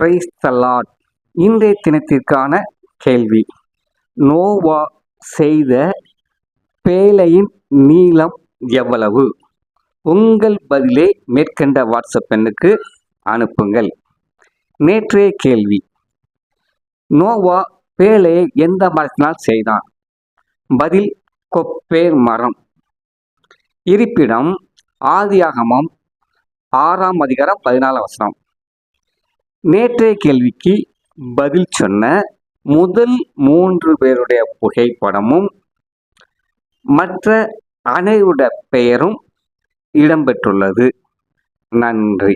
Praise the Lord. இன்றைய தினத்திற்கான கேள்வி: நோவா செய்த பேழையின் நீளம் எவ்வளவு? உங்கள் பதிலை மேற்கண்ட வாட்ஸ்அப் எண்ணுக்கு அனுப்புங்கள். நேற்றைய கேள்வி: நோவா பேழையை எந்த மரத்தினால் செய்தான்? பதில்: கொப்பேர் மரம். இருப்பிடம்: ஆதியாகமம் 6ஆம் அதிகாரம் 14ஆம் வசனம். நேற்றைய கேள்விக்கு பதில் சொன்ன முதல் 3 பேருடைய புகைப்படமும் மற்ற அனைவருடைய பெயரும் இடம்பெற்றுள்ளது. நன்றி.